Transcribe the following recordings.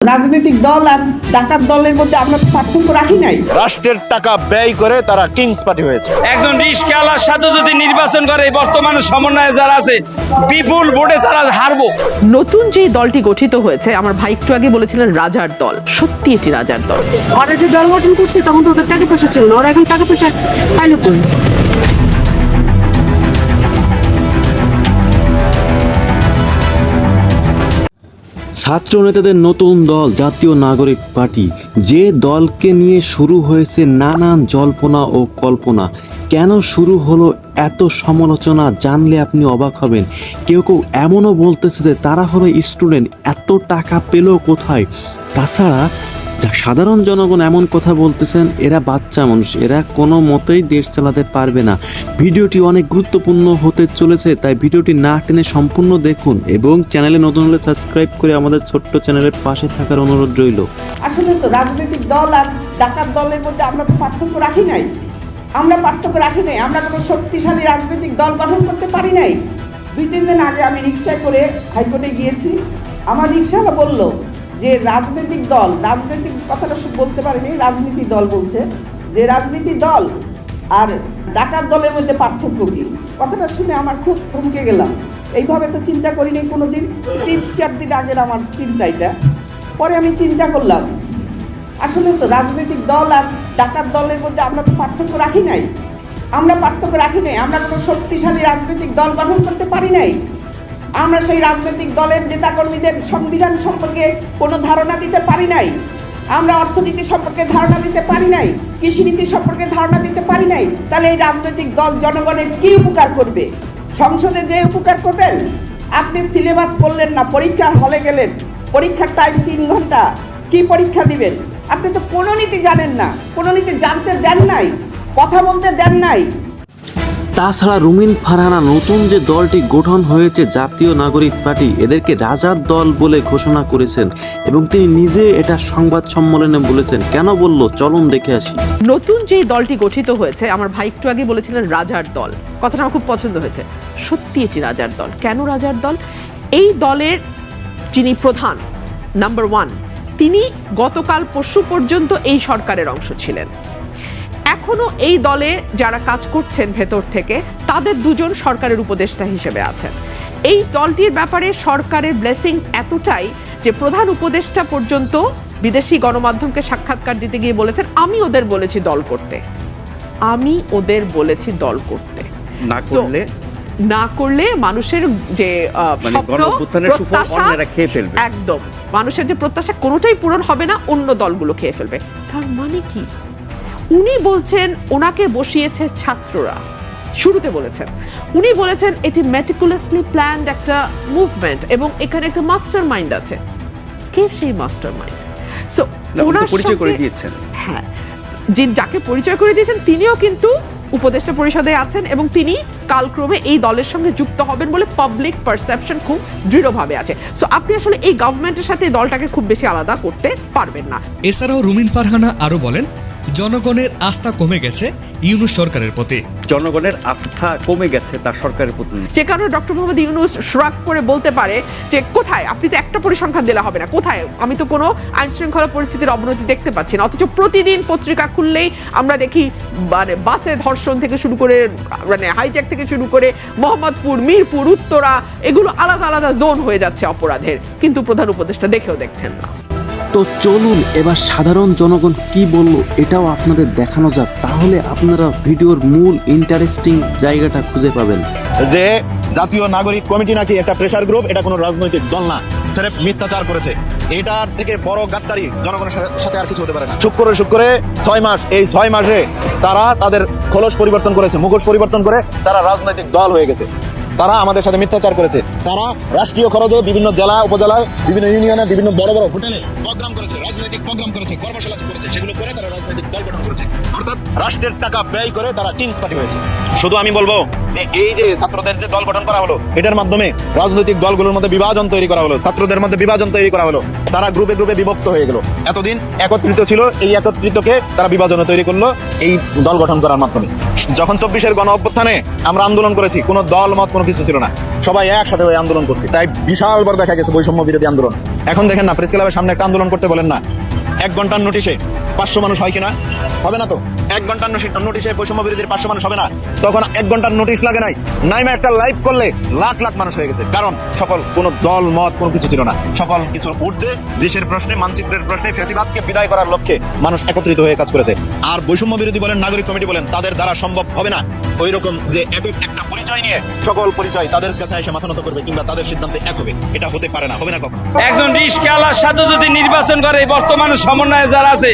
রাজনৈতিক দল আর ডাকাত দলের মধ্যে আমরা পার্থক্য রাখি নাই। রাষ্ট্রের টাকা ব্যয় করে তারা কিংস পার্টি হয়েছে। একজন রিস্কাওয়ালার সাথে যদি নির্বাচন করে বর্তমানে সমন্বয়ে যারা আছে বিপুল ভোটে তারা হারবো। নতুন যে দলটি গঠিত হয়েছে, আমার ভাই একটু আগে বলেছিলেন রাজার দল, সত্যি এটি রাজার দল। ওরা যে দল গঠন করছে তখন তো ওদের টাকা পয়সা ছিল না, ওরা এখন টাকা পয়সা পাইলো কই? ছাত্র নেতাদের নতুন দল জাতীয় নাগরিক পার্টি, যে দলকে নিয়ে শুরু হয়েছে নানান জল্পনা ও কল্পনা। কেন শুরু হলো এত সমালোচনা জানলে আপনি অবাক হবেন। কেউ কেউ এমনও বলতেছে যে তারা হলো স্টুডেন্ট, এত টাকা পেল কোথায়। তাছাড়া যা সাধারণ জনগণ এমন কথা বলতেছেন, এরা বাচ্চা মানুষ, এরা কোনো মতেই দেশ চালাতে পারবে না। ভিডিওটি অনেক গুরুত্বপূর্ণ হতে চলেছে, তাই ভিডিওটি না টেনে সম্পূর্ণ দেখুন এবং চ্যানেলে নতুন হলে সাবস্ক্রাইব করে আমাদের ছোট্ট চ্যানেলের পাশে থাকার অনুরোধ রইল। আসলে তো রাজনৈতিক দল আর ডাকাত দলের মধ্যে আমরা তো পার্থক্য রাখি নাই। আমরা কোনো শক্তিশালী রাজনৈতিক দল গঠন করতে পারি নাই। 2-3 দিন আগে আমি রিক্সায় করে হাইকোর্টে গিয়েছি। আমার রিক্সাওয়ালা বলল যে রাজনৈতিক কথাটা বলতে পারেনি, রাজনীতি দল বলছে, যে রাজনীতি দল আর ডাকাত দলের মধ্যে পার্থক্য কি। কথাটা শুনে আমার খুব থমকে গেলাম। এইভাবে তো চিন্তা করিনি কোনোদিন। 3-4 দিন আগের আমার চিন্তা এটা। পরে আমি চিন্তা করলাম, আসলে তো রাজনৈতিক দল আর ডাকাত দলের মধ্যে আমরা তো পার্থক্য রাখি নাই। আমরা কোনো শক্তিশালী রাজনৈতিক দল গঠন করতে পারি নাই। আমরা সেই রাজনৈতিক দলের নেতাকর্মীদের সংবিধান সম্পর্কে কোনো ধারণা দিতে পারি নাই। আমরা অর্থনীতি সম্পর্কে ধারণা দিতে পারি নাই, কৃষিনীতি সম্পর্কে ধারণা দিতে পারি নাই। তাহলে এই রাজনৈতিক দল জনগণের কী উপকার করবে? সংসদে যে উপকার করবেন, আপনি সিলেবাস পড়লেন না, পরীক্ষার হলে গেলেন, পরীক্ষার টাইম 3 ঘন্টা, কি পরীক্ষা দিবেন? আপনি তো কোনো নীতি জানেন না, কোনো নীতি জানতে দেন নাই, কথা বলতে দেন নাই। তাছাড়া রুমিন ফারহানা নতুন যে দলটি গঠন হয়েছে জাতীয় নাগরিক পার্টি, এদেরকে রাজার দল বলে ঘোষণা করেছেন এবং তিনি নিজে এটা সংবাদ সম্মেলনে বলেছেন। কেন বললো চলুন দেখে আসি। নতুন যে দলটি গঠিত হয়েছে, আমার ভাই একটু আগে বলেছিলেন রাজার দল, কথাটা আমার খুব পছন্দ হয়েছে। সত্যি এটি রাজার দল। কেন রাজার দল? এই দলের যিনি প্রধান নাম্বার 1, তিনি গতকাল পরশু পর্যন্ত এই সরকারের অংশ ছিলেন। এখনো এই দলে যারা কাজ করছেন ভেতর থেকে, তাদের 2জন সরকারের উপদেষ্টা হিসেবে আছেন। এই দলটির ব্যাপারে সরকারের ব্লেসিং এতটাই যে প্রধান উপদেষ্টা পর্যন্ত বিদেশি গণমাধ্যমকে সাক্ষাৎকার দিতে গিয়ে বলেছেন, আমি ওদের বলেছি দল করতে, না করলে মানুষের যে একদম মানুষের যে প্রত্যাশা কোনোটাই পূরণ হবে না, অন্য দলগুলো খেয়ে ফেলবে। তার মানে কি? উনি বলছেন ওনাকে বসিয়েছে ছাত্ররা। শুরুতে উনি বলেছেন এটি মেটিকুলাসলি প্ল্যান্ড একটা মুভমেন্ট এবং এখানে একটা মাস্টার মাইন্ড আছে। কে সেই মাস্টার মাইন্ড? সো ওনার পরিচয় করে দিয়েছেন, হ্যাঁ, যাকে পরিচয় করে দিয়েছেন তিনিও কিন্তু উপদেষ্টা পরিষদে আছেন এবং তিনি কালক্রমে এই দলের সঙ্গে যুক্ত হবেন বলে পাবলিক পারসেপশন খুব দৃঢ়ভাবে আছে। সো আপনি আসলে এই গভর্নমেন্টের সাথে এই দলটাকে খুব বেশি আলাদা করতে পারবেন না। এছাড়াও রুমিন ফারহানা আরো বলেন, জনগণের আস্থা কমে গেছে ইউনূস সরকারের প্রতি। জনগণের আস্থা কমে গেছে তার সরকারের প্রতি, যে কারণে ডক্টর মোহাম্মদ ইউনূস শ্রাগ করে বলতে পারে যে কোথায়, আপনি তো একটা পরিসংখ্যান দিলে হবে না, কোথায়, আমি তো কোনো আইন শৃঙ্খলা পরিস্থিতির অবনতি দেখতে পাচ্ছি না। অথচ প্রতিদিন পত্রিকা খুললেই আমরা দেখি মানে বাসে ধর্ষণ থেকে শুরু করে, মানে হাইজ্যাক থেকে শুরু করে মোহাম্মদপুর, মিরপুর, উত্তরা, এগুলো আলাদা আলাদা জোন হয়ে যাচ্ছে অপরাধের, কিন্তু প্রধান উপদেষ্টা দেখেও দেখছেন না। তো চলুন এবার সাধারণ জনগণ কি বললো এটাও আপনাদের দেখানো যাক, তাহলে আপনারা ভিডিওর মূল ইন্টারেস্টিং জায়গাটা খুঁজে পাবেন। যে জাতীয় নাগরিক কমিটি নাকি একটা প্রেসার গ্রুপ, এটা কোনো রাজনৈতিক দল না, স্রেফ মিথ্যাচার করেছে। এটার থেকে বড় গাদ্দারি জনগণের সাথে আর কিছু হতে পারে না। শুক্রে 6 মাস, এই 6 মাসে তারা তাদের খোলস পরিবর্তন করেছে, মুখোশ পরিবর্তন করে তারা রাজনৈতিক দল হয়ে গেছে। তারা আমাদের সাথে মিথ্যাচার করেছে। তারা রাষ্ট্রীয় খরচে বিভিন্ন জেলা উপজেলায়, বিভিন্ন ইউনিয়নে, বিভিন্ন বড় বড় হোটেলে প্রোগ্রাম করেছে, রাজনৈতিক প্রোগ্রাম করেছে, কর্মশালা করেছে। সেগুলো করে তারা রাজনৈতিক দল গঠন করেছে, অর্থাৎ রাষ্ট্রের টাকা ব্যয় করে তারা কিংস পার্টি হয়েছে। শুধু আমি বলবো যে এই যে ছাত্রদের যে দল গঠন করা হলো, এটার মাধ্যমে রাজনৈতিক দলগুলোর মধ্যে বিভাজন তৈরি করা হলো, ছাত্রদের মধ্যে বিভাজন তৈরি করা হলো। তারা গ্রুপে গ্রুপে বিভক্ত হয়ে গেল। এতদিন একত্রিত ছিল, এই একত্রিতকে তারা বিভাজনে তৈরি করলো এই দল গঠন করার মাধ্যমে। যখন 24-এর গণ অভ্যুত্থানে আমরা আন্দোলন করেছি, কোনো দল মত কোনো কিছু ছিল না। সবাই একসাথে হয়ে আন্দোলন করছি, তাই বিশাল বড় দেখা গেছে বৈষম্য বিরোধী আন্দোলন। এখন দেখেন না, প্রেস ক্লাবের সামনে একটা আন্দোলন করতে বলেন না, 1 ঘন্টার নোটিশে 500 মানুষ হয় কিনা? হবে না তো। 1 ঘন্টার নোটিশে বৈষম্য বিরোধীর 500 মানুষ হবে না। তখন 1 ঘন্টার নোটিশ লাগে নাই, নাইমা একটা লাইভ করলে লাখ লাখ মানুষ হয়ে গেছে। কারণ সকল কোনো দল মত কোনো কিছু ছিল না, সকল কিছুর ঊর্ধ্বে দেশের প্রশ্নে, মানচিত্রের প্রশ্নে ফ্যাসিবাদকে বিদায় করার লক্ষ্যে মানুষ একত্রিত হয়ে কাজ করেছে। আর বৈষম্য বিরোধী বলেন, নাগরিক কমিটি বলেন, তাদের দ্বারা সম্ভব হবে না ওই রকম যে একক একটা পরিচয় নিয়ে সকল পরিচয় তাদের কাছে এসে মাথা নত করবে কিংবা তাদের সিদ্ধান্তে এক হবে। এটা হতে পারে না, হবে না কখন। একজন রিস্কাওয়ালার সাথে যদি নির্বাচন করে বর্তমানে সমন্বয়ে যারা আছে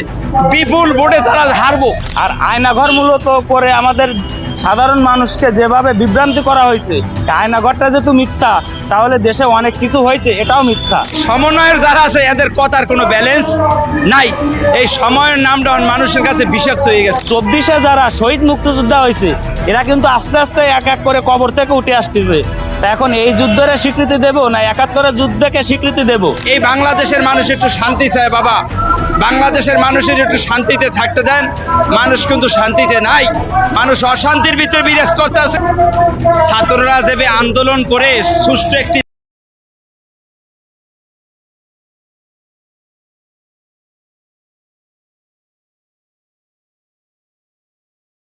বিপুল ভোটে তারা হারবো। আর আয়নাঘর মূলত করে আমাদের সাধারণ মানুষকে যেভাবে বিভ্রান্তি করা হয়েছে, আয়নাঘরটা যেহেতু মিথ্যা, তাহলে দেশে অনেক কিছু হয়েছে এটাও মিথ্যা। সমন্বয়ের যারা আছে এদের কথার কোনো ব্যালেন্স নাই। এই সময়ের নামটা মানুষের কাছে বিষাক্ত হয়ে গেছে। 24-এ যারা শহীদ মুক্তিযোদ্ধা হয়েছে এরা কিন্তু আস্তে আস্তে এক এক করে কবর থেকে উঠে আসতেছে। তা এখন এই যুদ্ধের স্বীকৃতি দেব না 71-এর যুদ্ধকে স্বীকৃতি দেব? এই বাংলাদেশের মানুষ একটু শান্তি চায় বাবা, বাংলাদেশের মানুষের একটু শান্তিতে থাকতে দেন। মানুষ কিন্তু শান্তিতে নাই, মানুষ অশান্তির ভিতরে বিরাজ করতে আছে। ছাত্ররা যেভাবে আন্দোলন করে সুষ্ঠু একটি